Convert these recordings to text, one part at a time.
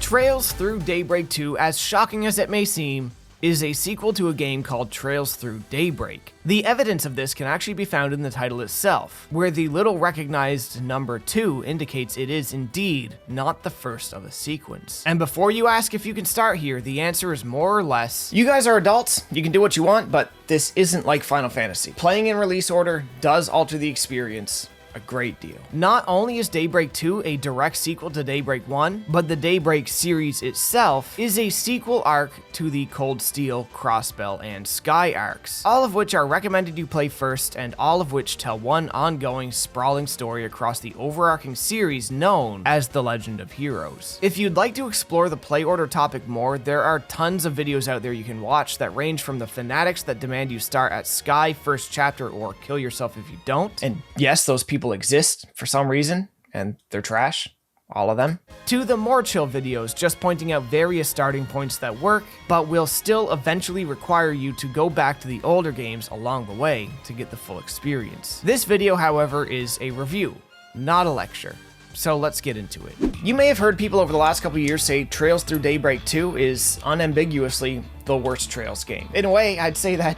Trails Through Daybreak 2, as shocking as it may seem, is a sequel to a game called Trails Through Daybreak. The evidence of this can actually be found in the title itself, where the little recognized number 2 indicates it is indeed not the first of a sequence. And before you ask if you can start here, the answer is more or less, you guys are adults, you can do what you want, but this isn't like Final Fantasy. Playing in release order does alter the experience a great deal. Not only is Daybreak 2 a direct sequel to Daybreak 1, but the Daybreak series itself is a sequel arc to the Cold Steel, Crossbell, and Sky arcs, all of which are recommended you play first, and all of which tell one ongoing, sprawling story across the overarching series known as The Legend of Heroes. If you'd like to explore the play order topic more, there are tons of videos out there you can watch that range from the fanatics that demand you start at Sky first chapter or kill yourself if you don't, and yes, those people exist for some reason, and they're trash, all of them, to the more chill videos just pointing out various starting points that work, but will still eventually require you to go back to the older games along the way to get the full experience. This video, however, is a review, not a lecture. So let's get into it. You may have heard people over the last couple years say Trails Through Daybreak 2 is unambiguously the worst Trails game. In a way, I'd say that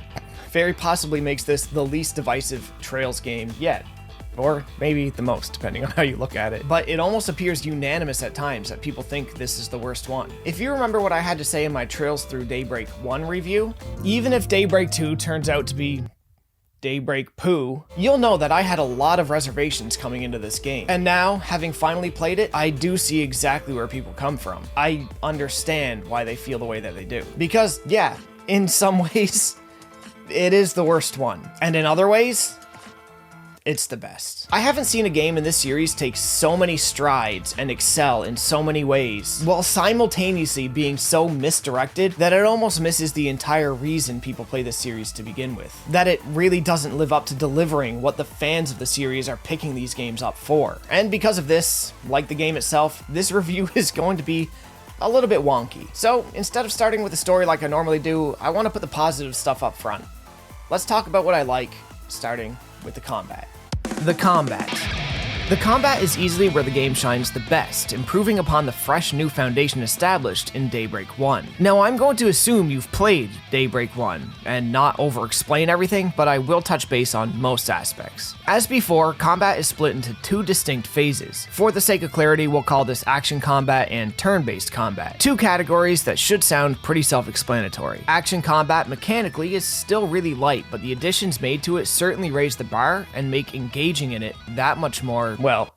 very possibly makes this the least divisive Trails game yet. Or maybe the most, depending on how you look at it. But it almost appears unanimous at times that people think this is the worst one. If you remember what I had to say in my Trails Through Daybreak 1 review, even if Daybreak 2 turns out to be Daybreak poo, you'll know that I had a lot of reservations coming into this game. And now, having finally played it, I do see exactly where people come from. I understand why they feel the way that they do. Because, yeah, in some ways, it is the worst one. And in other ways, it's the best. I haven't seen a game in this series take so many strides and excel in so many ways, while simultaneously being so misdirected that it almost misses the entire reason people play this series to begin with. That it really doesn't live up to delivering what the fans of the series are picking these games up for. And because of this, like the game itself, this review is going to be a little bit wonky. So instead of starting with the story like I normally do, I want to put the positive stuff up front. Let's talk about what I like, starting with the combat. The combat. The combat is easily where the game shines the best, improving upon the fresh new foundation established in Daybreak 1. Now, I'm going to assume you've played Daybreak 1, and not over-explain everything, but I will touch base on most aspects. As before, combat is split into two distinct phases. For the sake of clarity, we'll call this action combat and turn-based combat. Two categories that should sound pretty self-explanatory. Action combat mechanically is still really light, but the additions made to it certainly raise the bar and make engaging in it that much more, well,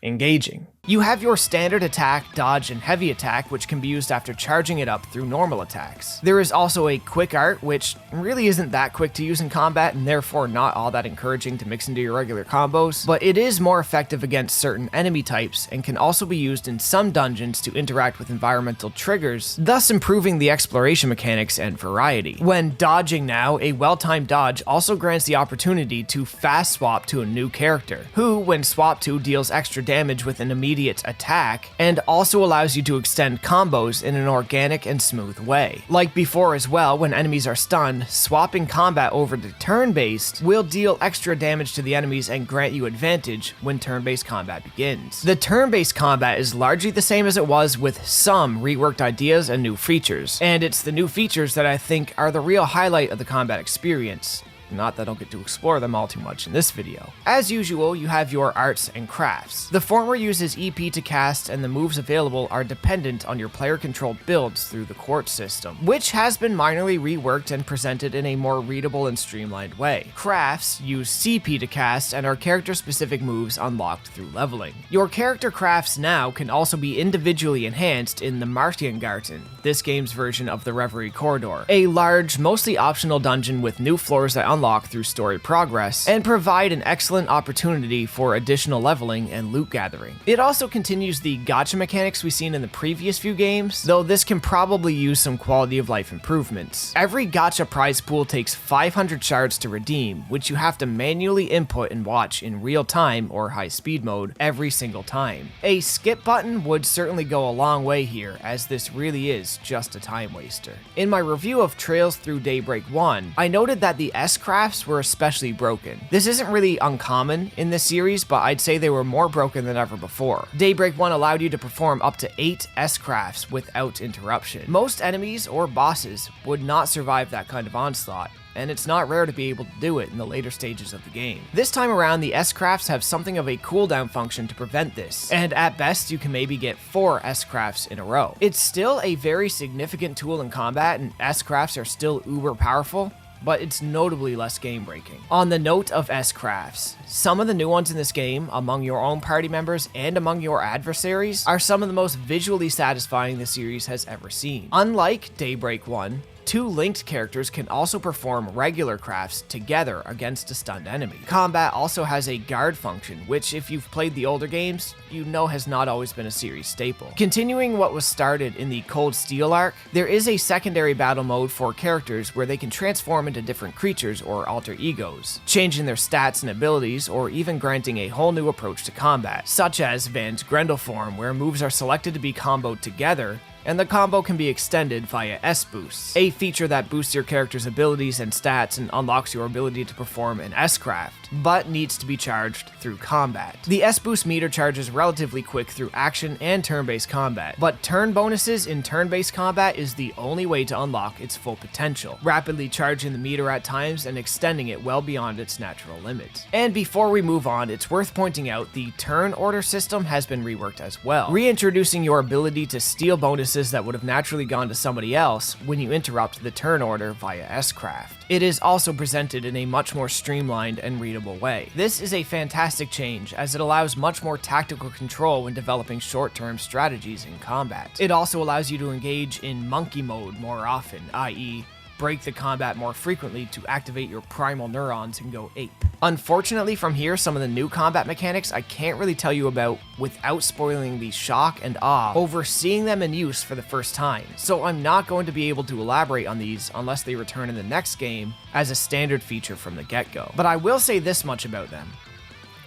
engaging. You have your standard attack, dodge, and heavy attack, which can be used after charging it up through normal attacks. There is also a quick art, which really isn't that quick to use in combat and therefore not all that encouraging to mix into your regular combos, but it is more effective against certain enemy types and can also be used in some dungeons to interact with environmental triggers, thus improving the exploration mechanics and variety. When dodging now, a well-timed dodge also grants the opportunity to fast swap to a new character, who, when swapped to, deals extra damage with an immediate attack, and also allows you to extend combos in an organic and smooth way. Like before as well, when enemies are stunned, swapping combat over to turn-based will deal extra damage to the enemies and grant you advantage when turn-based combat begins. The turn-based combat is largely the same as it was, with some reworked ideas and new features, and it's the new features that I think are the real highlight of the combat experience. Not that I'll get to explore them all too much in this video. As usual, you have your arts and crafts. The former uses EP to cast, and the moves available are dependent on your player-controlled builds through the quartz system, which has been minorly reworked and presented in a more readable and streamlined way. Crafts use CP to cast and are character-specific moves unlocked through leveling. Your character crafts now can also be individually enhanced in the Martiangarten, this game's version of the Reverie Corridor, a large, mostly optional dungeon with new floors that unlock through story progress, and provide an excellent opportunity for additional leveling and loot gathering. It also continues the gacha mechanics we've seen in the previous few games, though this can probably use some quality of life improvements. Every gacha prize pool takes 500 shards to redeem, which you have to manually input and watch in real time or high speed mode every single time. A skip button would certainly go a long way here, as this really is just a time waster. In my review of Trails Through Daybreak 1, I noted that the S S-crafts were especially broken. This isn't really uncommon in this series, but I'd say they were more broken than ever before. Daybreak 1 allowed you to perform up to 8 S-crafts without interruption. Most enemies or bosses would not survive that kind of onslaught, and it's not rare to be able to do it in the later stages of the game. This time around, the S-crafts have something of a cooldown function to prevent this, and at best you can maybe get 4 S-crafts in a row. It's still a very significant tool in combat, and S-crafts are still uber powerful, but it's notably less game-breaking. On the note of S-crafts, some of the new ones in this game, among your own party members and among your adversaries, are some of the most visually satisfying the series has ever seen. Unlike Daybreak 1, 2 linked characters can also perform regular crafts together against a stunned enemy. Combat also has a guard function, which if you've played the older games, you know has not always been a series staple. Continuing what was started in the Cold Steel arc, there is a secondary battle mode for characters where they can transform into different creatures or alter egos, changing their stats and abilities, or even granting a whole new approach to combat, such as Van's Grendel form, where moves are selected to be comboed together, and the combo can be extended via S-boosts, a feature that boosts your character's abilities and stats and unlocks your ability to perform an S-craft, but needs to be charged through combat. The S-boost meter charges relatively quick through action and turn-based combat, but turn bonuses in turn-based combat is the only way to unlock its full potential, rapidly charging the meter at times and extending it well beyond its natural limit. And before we move on, it's worth pointing out the turn order system has been reworked as well, reintroducing your ability to steal bonuses that would have naturally gone to somebody else when you interrupt the turn order via S-craft. It is also presented in a much more streamlined and readable way. This is a fantastic change, as it allows much more tactical control when developing short-term strategies in combat. It also allows you to engage in monkey mode more often, i.e., break the combat more frequently to activate your primal neurons and go ape. Unfortunately, from here, some of the new combat mechanics I can't really tell you about without spoiling the shock and awe over seeing them in use for the first time, so I'm not going to be able to elaborate on these unless they return in the next game as a standard feature from the get-go. But I will say this much about them.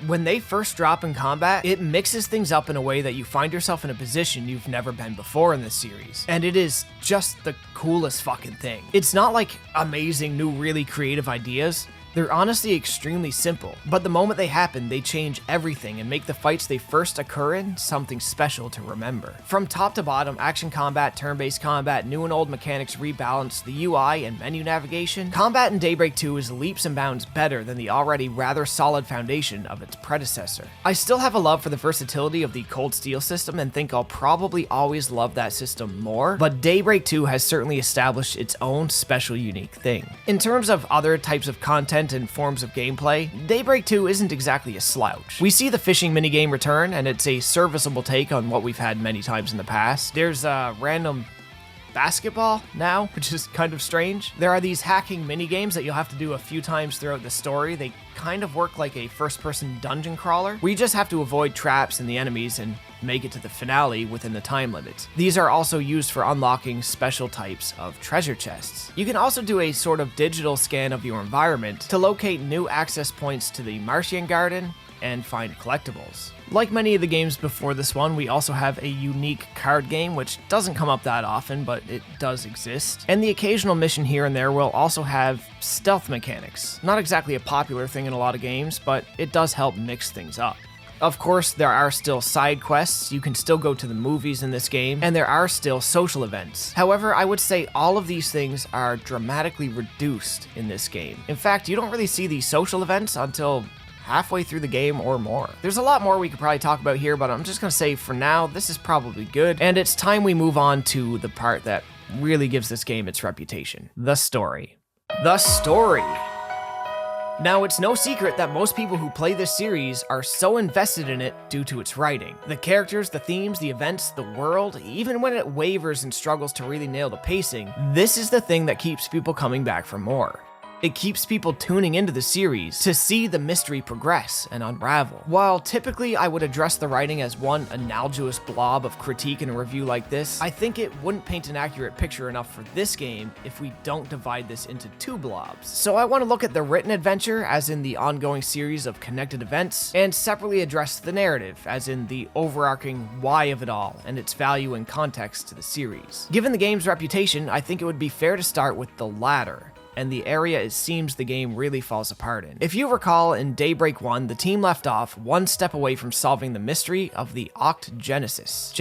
When they first drop in combat, it mixes things up in a way that you find yourself in a position you've never been before in this series. And it is just the coolest fucking thing. It's not like amazing new really creative ideas. They're honestly extremely simple, but the moment they happen, they change everything and make the fights they first occur in something special to remember. From top to bottom, action combat, turn-based combat, new and old mechanics rebalance, the UI and menu navigation, combat in Daybreak 2 is leaps and bounds better than the already rather solid foundation of its predecessor. I still have a love for the versatility of the Cold Steel system and think I'll probably always love that system more, but Daybreak 2 has certainly established its own special unique thing. In terms of other types of content and forms of gameplay, Daybreak 2 isn't exactly a slouch. We see the fishing minigame return, and it's a serviceable take on what we've had many times in the past. There's a random basketball now, which is kind of strange. There are these hacking minigames that you'll have to do a few times throughout the story. They kind of work like a first-person dungeon crawler, where you just have to avoid traps and the enemies and make it to the finale within the time limit. These are also used for unlocking special types of treasure chests. You can also do a sort of digital scan of your environment to locate new access points to the Martian Garden and find collectibles. Like many of the games before this one, we also have a unique card game, which doesn't come up that often, but it does exist. And the occasional mission here and there will also have stealth mechanics. Not exactly a popular thing in a lot of games, but it does help mix things up. Of course, there are still side quests, you can still go to the movies in this game, and there are still social events. However, I would say all of these things are dramatically reduced in this game. In fact, you don't really see these social events until halfway through the game or more. There's a lot more we could probably talk about here, but I'm just gonna say for now, this is probably good, and it's time we move on to the part that really gives this game its reputation: the story. The story! Now, it's no secret that most people who play this series are so invested in it due to its writing. The characters, the themes, the events, the world, even when it wavers and struggles to really nail the pacing, this is the thing that keeps people coming back for more. It keeps people tuning into the series to see the mystery progress and unravel. While typically I would address the writing as one analogous blob of critique in a review like this, I think it wouldn't paint an accurate picture enough for this game if we don't divide this into two blobs. So I want to look at the written adventure, as in the ongoing series of connected events, and separately address the narrative, as in the overarching why of it all and its value and context to the series. Given the game's reputation, I think it would be fair to start with the latter, and the area it seems the game really falls apart in. If you recall, in Daybreak 1, the team left off one step away from solving the mystery of the Genesis.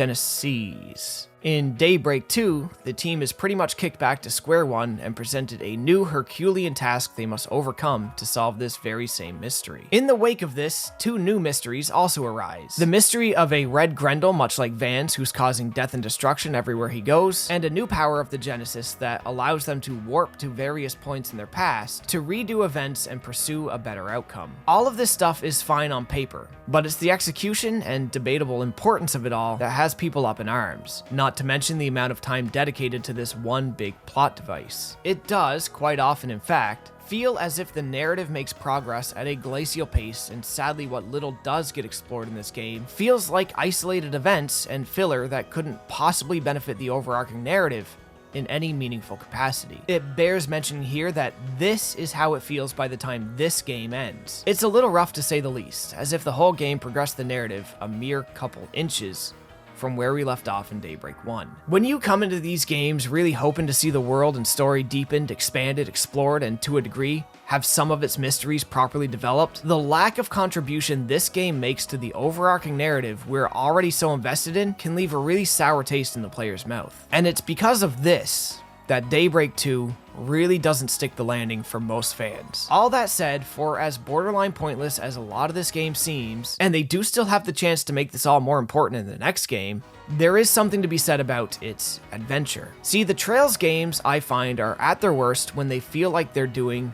In Daybreak 2, the team is pretty much kicked back to square one and presented a new Herculean task they must overcome to solve this very same mystery. In the wake of this, two new mysteries also arise. The mystery of a red Grendel, much like Vance, who's causing death and destruction everywhere he goes, and a new power of the Genesis that allows them to warp to various points in their past to redo events and pursue a better outcome. All of this stuff is fine on paper, but it's the execution and debatable importance of it all that has people up in arms. Not to mention the amount of time dedicated to this one big plot device. It does, quite often in fact, feel as if the narrative makes progress at a glacial pace, and sadly what little does get explored in this game feels like isolated events and filler that couldn't possibly benefit the overarching narrative in any meaningful capacity. It bears mentioning here that this is how it feels by the time this game ends. It's a little rough to say the least, as if the whole game progressed the narrative a mere couple inches from where we left off in Daybreak 1. When you come into these games really hoping to see the world and story deepened, expanded, explored, and to a degree, have some of its mysteries properly developed, the lack of contribution this game makes to the overarching narrative we're already so invested in can leave a really sour taste in the player's mouth. And it's because of this that Daybreak 2 really doesn't stick the landing for most fans. All that said, for as borderline pointless as a lot of this game seems, and they do still have the chance to make this all more important in the next game, there is something to be said about its adventure. See, the Trails games I find are at their worst when they feel like they're doing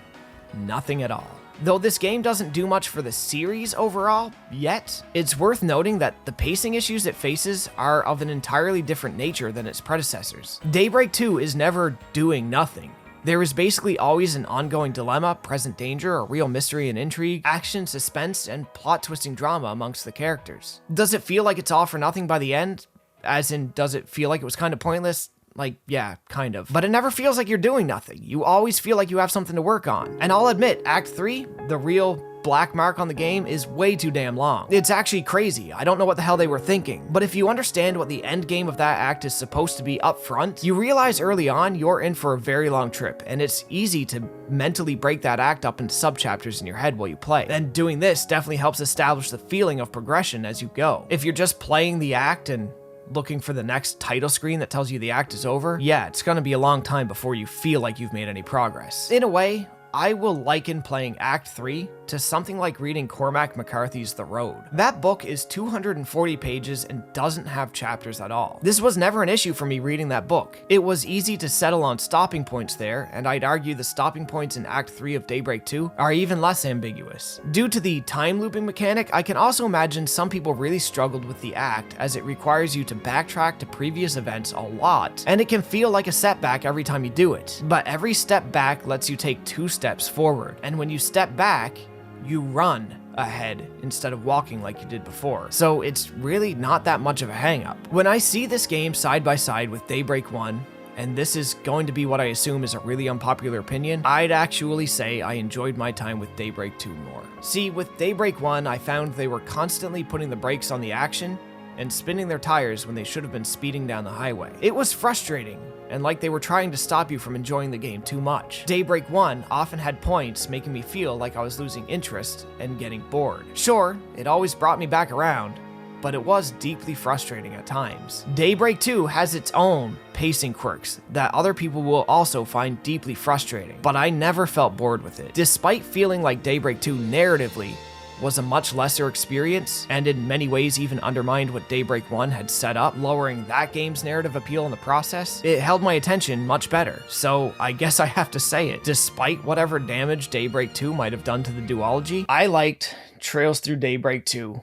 nothing at all. Though this game doesn't do much for the series overall yet, it's worth noting that the pacing issues it faces are of an entirely different nature than its predecessors. Daybreak 2 is never doing nothing. There is basically always an ongoing dilemma, present danger, a real mystery and intrigue, action, suspense, and plot-twisting drama amongst the characters. Does it feel like it's all for nothing by the end? As in, does it feel like it was kind of pointless? Like, yeah, kind of. But it never feels like you're doing nothing. You always feel like you have something to work on. And I'll admit, Act 3, the real black mark on the game, is way too damn long. It's actually crazy. I don't know what the hell they were thinking. But if you understand what the end game of that act is supposed to be up front, you realize early on you're in for a very long trip, and it's easy to mentally break that act up into subchapters in your head while you play. And doing this definitely helps establish the feeling of progression as you go. If you're just playing the act and looking for the next title screen that tells you the act is over, yeah, it's gonna be a long time before you feel like you've made any progress. In a way, I will liken playing Act 3 to something like reading Cormac McCarthy's The Road. That book is 240 pages and doesn't have chapters at all. This was never an issue for me reading that book. It was easy to settle on stopping points there, and I'd argue the stopping points in Act 3 of Daybreak 2 are even less ambiguous. Due to the time looping mechanic, I can also imagine some people really struggled with the act, as it requires you to backtrack to previous events a lot, and it can feel like a setback every time you do it. But every step back lets you take 2 steps forward, and when you step back, you run ahead instead of walking like you did before. So it's really not that much of a hang-up. When I see this game side by side with Daybreak 1, and this is going to be what I assume is a really unpopular opinion, I'd actually say I enjoyed my time with Daybreak 2 more. See, with Daybreak 1, I found they were constantly putting the brakes on the action and spinning their tires when they should have been speeding down the highway. It was frustrating, and like they were trying to stop you from enjoying the game too much. Daybreak 1 often had points making me feel like I was losing interest and getting bored. Sure, it always brought me back around, but it was deeply frustrating at times. Daybreak 2 has its own pacing quirks that other people will also find deeply frustrating, but I never felt bored with it. Despite feeling like Daybreak 2 narratively was a much lesser experience, and in many ways even undermined what Daybreak 1 had set up, lowering that game's narrative appeal in the process, it held my attention much better. So I guess I have to say it. Despite whatever damage Daybreak 2 might have done to the duology, I liked Trails Through Daybreak 2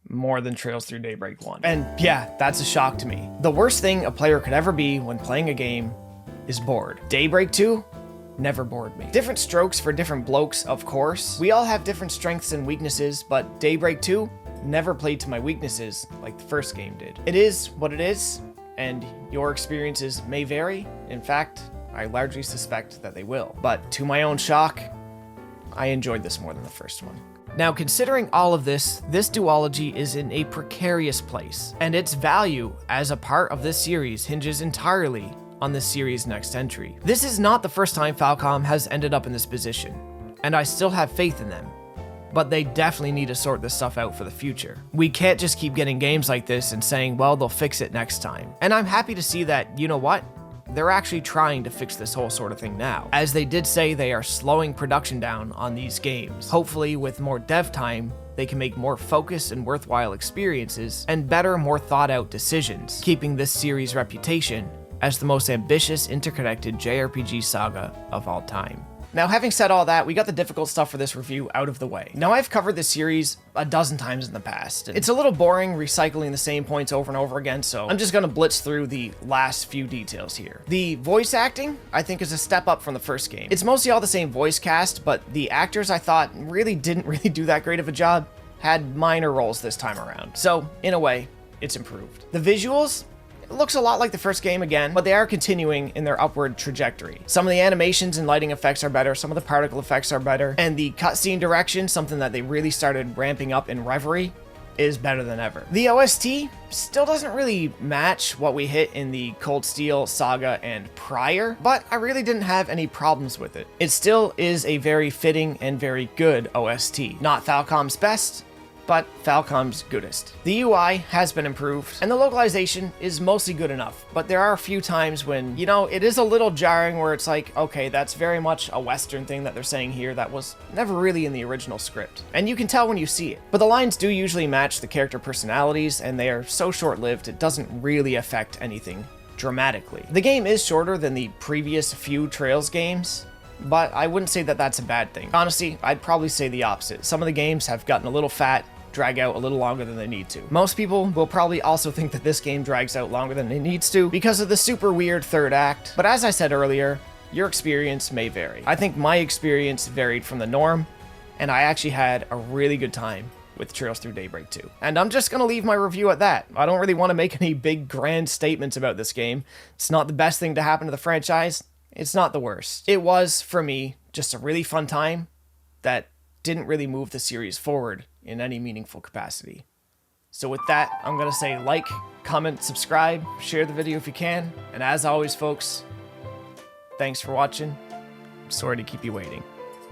more than Trails Through Daybreak 1. And yeah, that's a shock to me. The worst thing a player could ever be when playing a game is bored. Daybreak 2 never bored me. Different strokes for different blokes, of course. We all have different strengths and weaknesses, but Daybreak 2 never played to my weaknesses like the first game did. It is what it is, and your experiences may vary. In fact, I largely suspect that they will. But to my own shock, I enjoyed this more than the first one. Now, considering all of this duology is in a precarious place, and its value as a part of this series hinges entirely on the series' next entry. This is not the first time Falcom has ended up in this position, and I still have faith in them. But they definitely need to sort this stuff out for the future. We can't just keep getting games like this and saying, well, they'll fix it next time. And I'm happy to see that, you know what? They're actually trying to fix this whole sort of thing now. As they did say, they are slowing production down on these games. Hopefully, with more dev time, they can make more focused and worthwhile experiences and better, more thought out decisions, keeping this series' reputation as the most ambitious interconnected JRPG saga of all time. Now, having said all that, we got the difficult stuff for this review out of the way. Now, I've covered this series a dozen times in the past. It's a little boring recycling the same points over and over again, so I'm just gonna blitz through the last few details here. The voice acting, I think, is a step up from the first game. It's mostly all the same voice cast, but the actors I thought didn't do that great of a job, had minor roles this time around. So, in a way, it's improved. The visuals, it looks a lot like the first game again, but they are continuing in their upward trajectory. Some of the animations and lighting effects are better, some of the particle effects are better, and the cutscene direction, something that they really started ramping up in Reverie, is better than ever. The OST still doesn't really match what we hit in the Cold Steel saga and prior, but I really didn't have any problems with it. It still is a very fitting and very good OST. Not Falcom's best, but Falcom's goodest. The UI has been improved, and the localization is mostly good enough, but there are a few times when, you know, it is a little jarring where it's like, okay, that's very much a Western thing that they're saying here that was never really in the original script. And you can tell when you see it. But the lines do usually match the character personalities, and they are so short-lived it doesn't really affect anything dramatically. The game is shorter than the previous few Trails games, but I wouldn't say that that's a bad thing. Honestly, I'd probably say the opposite. Some of the games have gotten a little fat, drag out a little longer than they need to. Most people will probably also think that this game drags out longer than it needs to because of the super weird third act, but as I said earlier, your experience may vary. I think my experience varied from the norm, and I actually had a really good time with Trails Through Daybreak 2. And I'm just gonna leave my review at that. I don't really want to make any big grand statements about this game. It's not the best thing to happen to the franchise. It's not the worst. It was, for me, just a really fun time that didn't really move the series forward in any meaningful capacity. So with that, I'm gonna say like, comment, subscribe, share the video if you can, and as always, folks, thanks for watching. I'm sorry to keep you waiting.